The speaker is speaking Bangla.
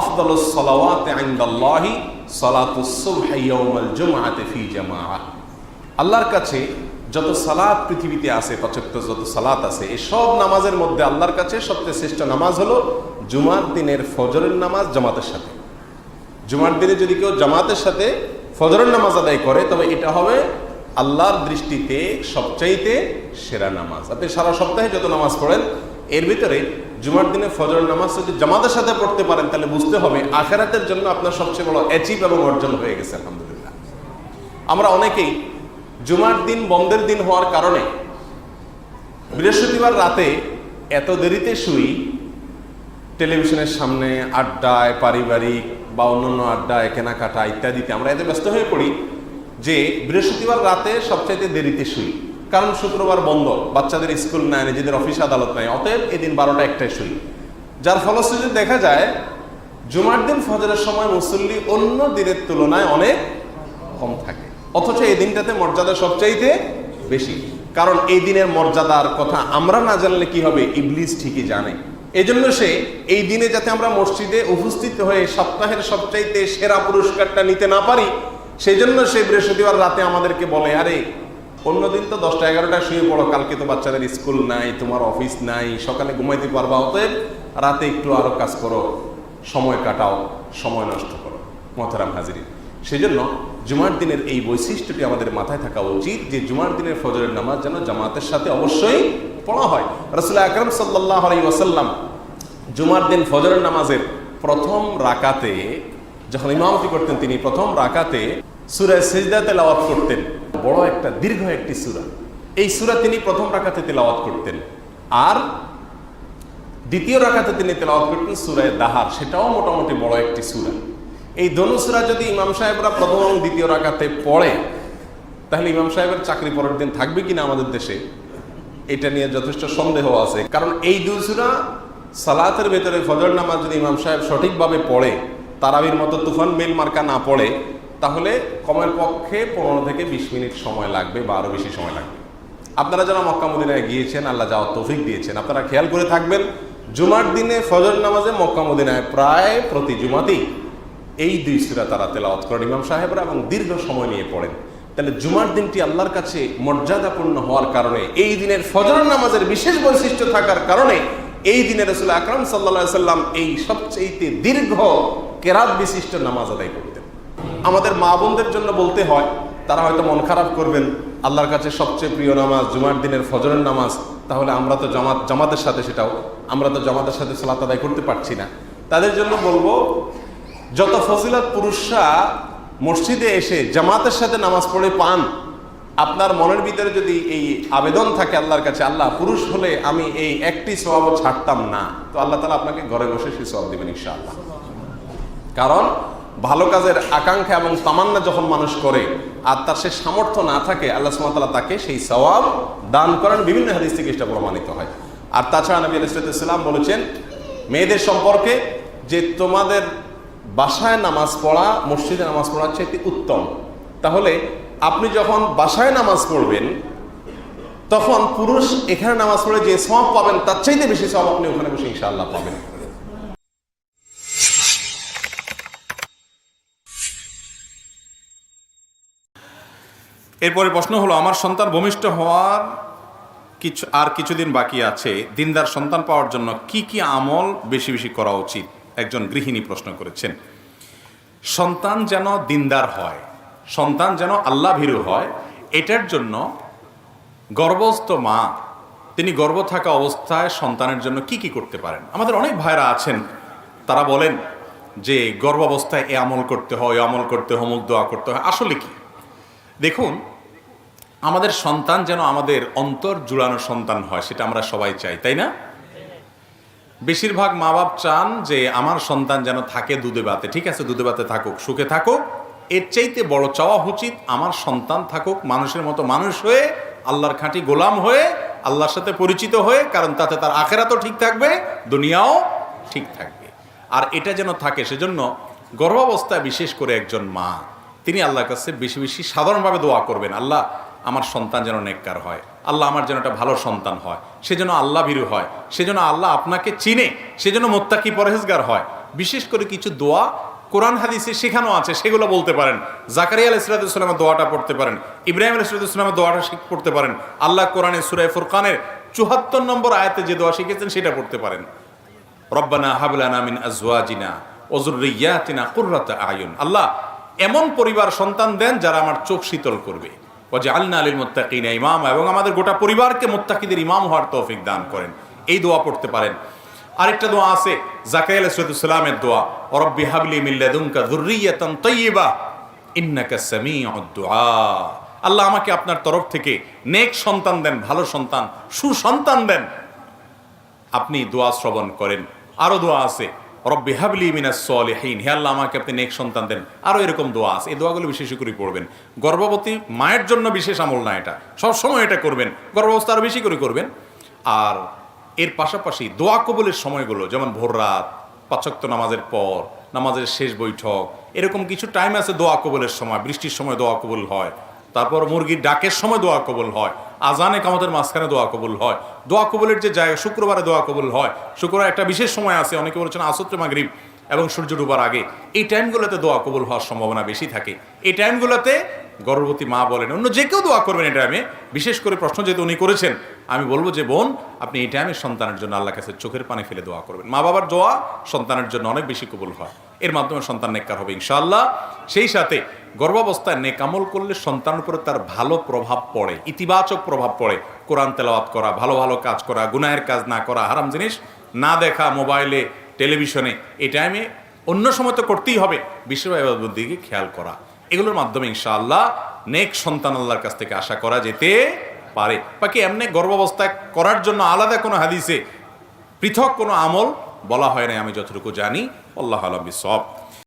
আফদালুস সালাওয়াতি ইনদাল্লাহি সালাতুস সুবহি ইয়াউমাল জুমআতি ফি জামাআহ। আল্লাহর কাছে যত সালাত পৃথিবীতে আছে, পাঁচক্ত যত সালাত আছে, এই সব নামাজের মধ্যে আল্লাহর কাছে সবচেয়ে শ্রেষ্ঠ নামাজ হলো জুমার দিনের ফজরের নামাজ জামাতের সাথে। জুমার দিনে যদি কেউ জামাতের সাথে ফজরের নামাজ আদায় করে, তবে এটা হবে আল্লাহর দৃষ্টিতে সবচাইতে সেরা নামাজ। আপনি সারা সপ্তাহে যত নামাজ পড়েন, এর ভিতরে জুমার দিনে ফজরের নামাজ যদি জামাতের সাথে পড়তে পারেন, তাহলে বুঝতে হবে আখিরাতের জন্য আপনার সবচেয়ে বড় অ্যাচিভ এবং অর্জন হয়ে গেছে। আলহামদুলিল্লাহ। আমরা অনেকেই জুমার দিন বন্ধের দিন হওয়ার কারণে বৃহস্পতিবার রাতে এত দেরিতে শুই, টেলিভিশনের সামনে আড্ডায়, পারিবারিক বা অন্যান্য আড্ডায়, কেনাকাটা ইত্যাদিতে আমরা এত ব্যস্ত হয়ে পড়ি যে বৃহস্পতিবার রাতে সবচাইতে দেরিতে শুই। কারণ শুক্রবার বন্ধ, বাচ্চাদের স্কুল নাই, নিজেদের অফিস আদালত নাই, অতএব এদিন 12টা-1টায় শুই। যার ফলশ্রুতিতে দেখা যায় জুমার দিন ফজরের সময় মুসল্লি অন্য দিনের তুলনায় অনেক কম থাকে, অথচ এই দিনটাতে মর্যাদা সবচাইতে বেশি। কারণ এই দিনের মর্যাদার কথা আমরা না জানলে কি হবে, ইবলিস ঠিকই জানে। এজন্য সে এই দিনে যাতে আমরা মসজিদে উপস্থিত হয়ে সপ্তাহের সবচাইতে সেরা পুরস্কারটা নিতে না পারি, সেই জন্য সে বৃহস্পতিবার রাতে আমাদেরকে বলে, আরে অন্যদিন তো 10টা-11টায় শুয়ে পড়ো, কালকে তো বাচ্চাদের স্কুল নাই, তোমার অফিস নাই, সকালে ঘুমাইতে পারবা, অতএব রাতে একটু আরো কাজ করো, সময় কাটাও, সময় নষ্ট করো। মোহতারাম হাজিরিন, সেই জন্য জুমার দিনের এই বৈশিষ্ট্যটি আমাদের মাথায় থাকা উচিত যে জুমার দিনের ফজরের নামাজ যেন জামাতের সাথে অবশ্যই পড়া হয়। রাসূল আকরাম সাল্লাল্লাহু আলাইহি ওয়াসাল্লাম জুমার দিন ফজরের নামাজের প্রথম রাকাতে যখন ইমামতি করতেন, তিনি প্রথম রাকাতে সূরা সিজদা তেলাওয়াত করতেন। বড় একটা দীর্ঘ একটি সূরা, এই সূরা তিনি প্রথম রাকাতে তেলাওয়াত করতেন। আর দ্বিতীয় রাকাতে তিনি তেলাওয়াত করতেন সূরা দাহার, সেটাও মোটামুটি বড় একটি সূরা। এই দোনো সূরা যদি ইমাম সাহেবরা প্রথম এবং দ্বিতীয় রাকাতে পড়ে, তাহলে ইমাম সাহেবের চাকরি পরের দিন থাকবে কিনা আমাদের দেশে, এটা নিয়ে যথেষ্ট সন্দেহ আছে। কারণ এই দুই সূরা সালাতের ভেতরে ফজর নামাজ যদি ইমাম সাহেব সঠিকভাবে পড়ে, তারাবির মতো তুফান মেল মার্কা না পড়ে, তাহলে কমের পক্ষে 15 থেকে 20 মিনিট সময় লাগবে বা আরো বেশি সময় লাগবে। আপনারা যারা মক্কা মদিনায় গিয়েছেন, আল্লাহ যাওয়ার তৌফিক দিয়েছেন, আপনারা খেয়াল করে থাকবেন জুমার দিনে ফজর নামাজে মক্কা মদিনায় প্রায় প্রতি জুমাতেই এই দুই সূরা তারা তেলাওয়াত করেন ইমাম সাহেবরা, এবং দীর্ঘ সময় নিয়ে পড়েন। তাহলে জুমার দিনটি আল্লাহর কাছে মর্যাদাপূর্ণ হওয়ার কারণে, এই দিনের ফজর নামাজের বিশেষ বৈশিষ্ট্য থাকার কারণে, এই দিনে রাসূল আকরাম সাল্লাল্লাহু আলাইহি সাল্লাম এই সবচেয়ে দীর্ঘ কেরাত বিশিষ্ট নামাজ আদায় করতেন। আমাদের মা বোনদের জন্য বলতে হয়, তারা হয়তো মন খারাপ করবেন, আল্লাহর কাছে সবচেয়ে প্রিয় নামাজ জুমার দিনের ফজরের নামাজ, তাহলে আমরা তো জামাতের সাথে সালাত আদায় করতে পারছি না। তাদের জন্য বলবো, যত ফজিলত পুরুষরা মসজিদে এসে জামাতের সাথে নামাজ পড়ে পান, আপনার মনের ভিতরে যদি এই আবেদন থাকে আল্লাহর কাছে, আল্লাহ পুরুষ হলে আমি এই একটি সওয়াবও ছাড়তাম না, তো আল্লাহ তাআলা আপনাকে ঘরে বসে সেই সওয়াব দিবেন ইনশাআল্লাহ। কারণ ভালো কাজের আকাঙ্ক্ষা এবং তামান্না যখন মানুষ করে আর তার সে সামর্থ্য না থাকে, আল্লাহ সুবহানাহু ওয়া তাআলা তাকে সেই সওয়াব দান করেন। বিভিন্ন হাদিস থেকে এটা প্রমাণিত হয়। আর তাছাড়া নবী আলাইহিস সালাম বলেছেন মেয়েদের সম্পর্কে যে তোমাদের বাসায় নামাজ পড়া মসজিদে নামাজ পড়ার চাইতে উত্তম। তাহলে আপনি যখন বাসায় নামাজ পড়বেন, তখন পুরুষ এখানে নামাজ পড়ে যে সওয়াব পাবেন, তার চাইতে বেশি সওয়াব আপনি ওখানে বসে ইনশাআল্লাহ পাবেন। এরপরে প্রশ্ন হলো, আমার সন্তান ভূমিষ্ঠ হওয়ার কিছুদিন বাকি আছে, দিনদার সন্তান পাওয়ার জন্য কি কি আমল বেশি বেশি করা উচিত? একজন গৃহিণী প্রশ্ন করেছেন। সন্তান যেন দিনদার হয়, সন্তান যেন আল্লাহ ভীরু হয়, এটার জন্য গর্ভস্থ মা তিনি গর্ভ থাকা অবস্থায় সন্তানের জন্য কি কি করতে পারেন? আমাদের অনেক ভাইরা আছেন, তারা বলেন যে গর্ভাবস্থায় এ আমল করতে হয়, আমল করতে হয়, অমুক দোয়া করতে হয়। আসলে কি, দেখুন, আমাদের সন্তান যেন আমাদের অন্তর জুড়ানো সন্তান হয়, সেটা আমরা সবাই চাই, তাই না? বেশিরভাগ মা বাপ চান যে আমার সন্তান যেন থাকে দুধে ভাতে। ঠিক আছে, দুধে ভাতে থাকুক, সুখে থাকুক, এর চাইতে বড় চাওয়া উচিত আমার সন্তান থাকুক মানুষের মতো মানুষ হয়ে, আল্লাহর খাঁটি গোলাম হয়ে, আল্লাহর সাথে পরিচিত হয়ে, কারণ তাতে তার আখিরাতও ঠিক থাকবে, দুনিয়াও ঠিক থাকবে। আর এটা যেন থাকে, সেজন্য গর্ভাবস্থায় বিশেষ করে একজন মা তিনি আল্লাহর কাছে বেশি বেশি সাধারণভাবে দোয়া করবেন, আল্লাহ আমার সন্তান যেন নেককার হয়, আল্লাহ আমার যেন একটা ভালো সন্তান হয়, সে যেন আল্লাহ ভীরু হয়, সে যেন আল্লাহ আপনাকে চিনে, সে যেন মুত্তাকি পরহেজগার হয়। বিশেষ করে কিছু দোয়া কোরআন হাদিসে শেখানো আছে, সেগুলো বলতে পারেন। জাকারিয়া আলাইহিস সালামের দোয়াটা পড়তে পারেন, ইব্রাহিম আলাইহিস সালামের দোয়াটা পড়তে পারেন। আল্লাহ কোরআনে সূরা ফুরকানের ৭৪ নম্বর আয়াতে যে দোয়া শিখেছেন সেটা পড়তে পারেন। রব্বানা হাব লানা মিন আজওয়াজিনা ওয়া যুররিয়াতিনা কুররাতা আয়ুন। আল্লাহ এমন পরিবার সন্তান দেন যারা আমার চোখ শীতল করবে। ওয়াজআলনা লিল মুত্তাকিনা ইমামা, এবং আমাদের গোটা পরিবারকে মুত্তাকিদের ইমাম হওয়ার তৌফিক দান করেন। এই দোয়া পড়তে পারেন। আরেকটা দোয়া আছে জাকারিয়া আলাইহিস সালামের দোয়া, রব্বি হাবলি মিন লাদুনকা যুররিয়াতান তাইয়্যিবা ইন্নাকা সামিউদ দুআ। আল্লাহ আমাকে আপনার তরফ থেকে নেক সন্তান দেন, ভালো সন্তান, সুসন্তান দেন, আপনি দোয়া শ্রবণ করেন। আরো দোয়া আছে, রব্বি হাবলি মিনাস সলিহিন, হে আল্লাহ আমাকে আপনি নেক সন্তান দেন। আরো এরকম দোয়া আছে, এই দোয়াগুলো বিশেষ করে পড়বেন। গর্ভবতী মায়ের জন্য বিশেষ আমল না এটা, সবসময় এটা করবেন, গর্ভাবস্থা আরো বেশি করে করবেন। আর এর পাশাপাশি দোয়া কবুলের সময়গুলো, যেমন ভোর রাত, ৫ ওয়াক্ত নামাজের পর, নামাজের শেষ বৈঠক, এরকম কিছু টাইম আছে দোয়া কবুলের সময়। বৃষ্টির সময় দোয়া কবুল হয়, তারপর মুরগির ডাকের সময় দোয়া কবুল হয়, আজানে কামতের মাঝখানে দোয়া কবুল হয়। দোয়া কবুলের যে জায়গা, শুক্রবারে দোয়া কবুল হয়। শুক্রবার একটা বিশেষ সময় আছে, অনেকে বলেছেন আসর মাগরিব এবং সূর্য ডুবার আগে। এই টাইমগুলোতে দোয়া কবুল হওয়ার সম্ভাবনা বেশি থাকে। এই টাইমগুলোতে গর্ভবতী মা বলেন, অন্য যে কেউ দোয়া করবেন এই টাইমে। বিশেষ করে প্রশ্ন যেহেতু উনি করেছেন, আমি বলবো যে বোন, আপনি এই টাইমে সন্তানের জন্য আল্লাহর কাছে চোখের পানি ফেলে দোয়া করবেন। মা বাবার দোয়া সন্তানের জন্য অনেক বেশি কবুল হয়, এর মাধ্যমে সন্তান নেককার হবে ইনশাআল্লাহ। সেই সাথে গর্ভাবস্থায় নেক আমল করলে সন্তানের উপরে তার ভালো প্রভাব পড়ে, ইতিবাচক প্রভাব পড়ে। কোরআন তেলাওয়াত করা, ভালো ভালো কাজ করা, গুনাহের কাজ না করা, হারাম জিনিস না দেখা, মোবাইলে টেলিভিশনে, এই টাইমে অন্য সময় তো করতেই হবে, বিশেষ ইবাদতের দিকে খেয়াল করা, এগুলোর মাধ্যমে ইনশাআল্লাহ নেক সন্তান আল্লাহর কাছ থেকে আশা করা যেতে পারে। বাকি এমনি গর্ভাবস্থায় করার জন্য আলাদা কোনো হাদিসে পৃথক কোনো আমল বলা হয় না আমি যতটুকু জানি। আল্লাহু আ'লাম বিসওয়াব।